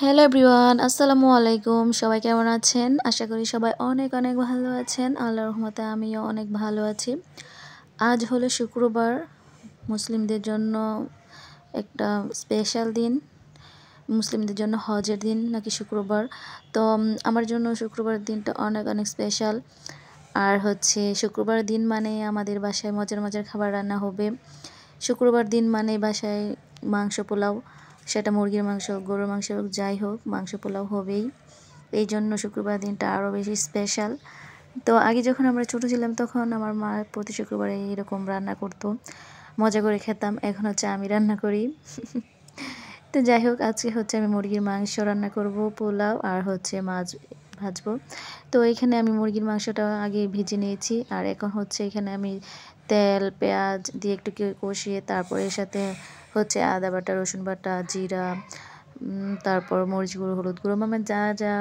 Hello everyone, আসসালামু আলাইকুম। সবাই কেমন আছেন? আশা করি সবাই অনেক অনেক ভালো আছেন। আল্লাহর রহমতে আমিও অনেক ভালো আছি। আজ হলো শুক্রবার, মুসলিমদের জন্য একটা স্পেশাল দিন। মুসলিমদের জন্য হজের দিন নাকি শুক্রবার। তো আমার জন্য শুক্রবার দিনটা অনেক অনেক স্পেশাল। আর হচ্ছে শুক্রবার দিন মানে আমাদের বাসায় মজার মজার খাবার রান্না হবে। শুক্রবার দিন মানে বাসায় মাংস পোলাও, সেটা মুরগির মাংস, গরুর মাংস হোক, যাই হোক মাংস পোলাও হবেই। এই জন্য শুক্রবার দিনটা আরও বেশি স্পেশাল। তো আগে যখন আমরা ছোটো ছিলাম তখন আমার মা প্রতি শুক্রবারে এরকম রান্না করতো, মজা করে খেতাম। এখন হচ্ছে আমি রান্না করি। তো যাই হোক, আজকে হচ্ছে আমি মুরগির মাংস রান্না করব, পোলাও আর হচ্ছে মাছ ভাজবো। তো এখানে আমি মুরগির মাংসটা আগে ভেজে নিয়েছি, আর এখন হচ্ছে এখানে আমি তেল পেঁয়াজ দিয়ে একটু কষিয়ে তারপর এর সাথে হচ্ছে আদা বাটা, রসুন বাটা, জিরা, তারপর মরিচ গুঁড়ো, হলুদ গুঁড়ো, মানে যা যা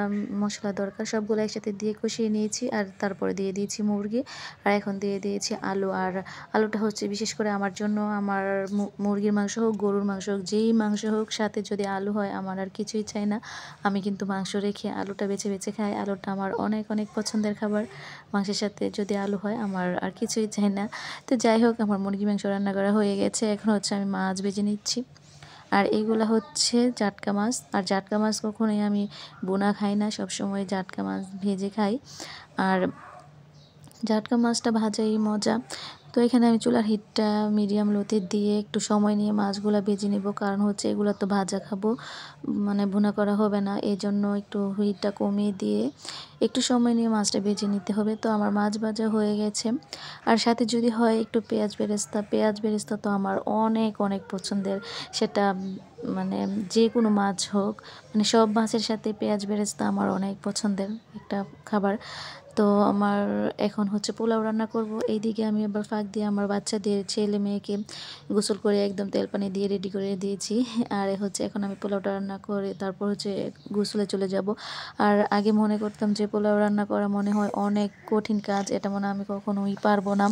মশলা দরকার সবগুলো একসাথে দিয়ে কষিয়ে নিয়েছি। আর তারপরে দিয়ে দিয়েছি মুরগি, আর এখন দিয়ে দিয়েছি আলু। আর আলুটা হচ্ছে বিশেষ করে আমার জন্য, আমার মুরগির মাংস হোক, গরুর মাংস হোক, যেই মাংস হোক, সাথে যদি আলু হয় আমার আর কিছুই চাই না। আমি কিন্তু মাংস রেখে আলুটা বেছে বেছে খাই। আলুটা আমার অনেক অনেক পছন্দের খাবার। মাংসের সাথে যদি আলু হয় আমার আর কিছুই চাই না। তো যাই হোক, আমার মুরগি মাংস রান্না করা হয়ে গেছে। এখন হচ্ছে আমি মাছ ভেজে নিচ্ছি। আর এইগুলো হচ্ছে জাটকা মাছ। আর জাটকা মাছ কখনোই আমি বোনা খাই না, সবসময় জাটকা মাছ ভেজে খাই। আর জাটকা মাছটা ভাজাই মজা। তো এখানে আমি চুলার হিটটা মিডিয়াম লোতে দিয়ে একটু সময় নিয়ে মাছগুলো ভেজে নিব, কারণ হচ্ছে এগুলো তো ভাজা খাবো, মানে ভুনা করা হবে না। এই জন্য একটু হিটটা কমিয়ে দিয়ে একটু সময় নিয়ে মাছটা ভেজে নিতে হবে। তো আমার মাছ ভাজা হয়ে গেছে। আর সাথে যদি হয় একটু পেঁয়াজ বেরেস্তা তো আমার অনেক অনেক পছন্দের। সেটা মানে যে কোনো মাছ হোক, মানে সব মাছের সাথে পেঁয়াজ বেরেস্তা আমার অনেক পছন্দের একটা খাবার। তো আমার এখন হচ্ছে পোলাও রান্না করব। এইদিকে আমি আবার ফাঁক দিয়ে আমার বাচ্চাদের, ছেলে মেয়েকে গোসল করে একদম তেল পানি দিয়ে রেডি করে দিয়েছি। আর হচ্ছে এখন আমি পোলাওটা রান্না করে তারপর হচ্ছে গোসলে চলে যাব। আর আগে মনে করতাম যে পোলাও রান্না করা মনে হয় অনেক কঠিন কাজ, এটা মনে আমি কখনোই পারবো না।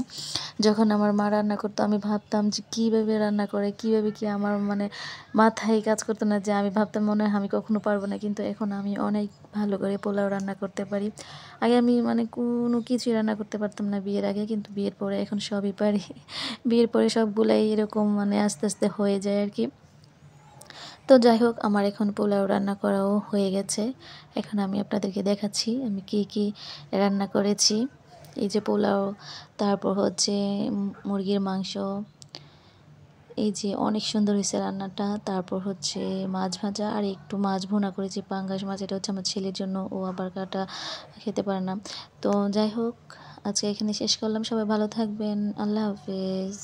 যখন আমার মা রান্না করতো আমি ভাবতাম যে কীভাবে রান্না করে, কীভাবে কি, আমার মানে মাথায় কাজ করতো না, যে আমি ভাবতাম মনে হয় আমি কখনো পারবো না। কিন্তু এখন আমি অনেক ভালো করে পোলাও রান্না করতে পারি। আগে আমি মানে কোনো কিছুই রান্না করতে পারতাম না বিয়ের আগে, কিন্তু বিয়ের পরে এখন সবই পারি। বিয়ের পরে সবগুলাই এরকম মানে আস্তে আস্তে হয়ে যায় আর কি। তো যাই হোক, আমার এখন পোলাও রান্না করাও হয়ে গেছে। এখন আমি আপনাদেরকে দেখাচ্ছি আমি কি কি রান্না করেছি। এই যে পোলাও, তারপর হচ্ছে মুরগির মাংস, এই যে অনেক সুন্দর হয়েছে রান্নাটা। তারপর হচ্ছে মাছ ভাজা, আর একটু মাছ ভুনা করেছি, পাঙ্গাস মাছ। এটা হচ্ছে আমার ছেলের জন্য, ও আবার কাটা খেতে পারে না। তো যাই হোক, আজকে এখানে শেষ করলাম। সবাই ভালো থাকবেন। আল্লাহ হাফেজ।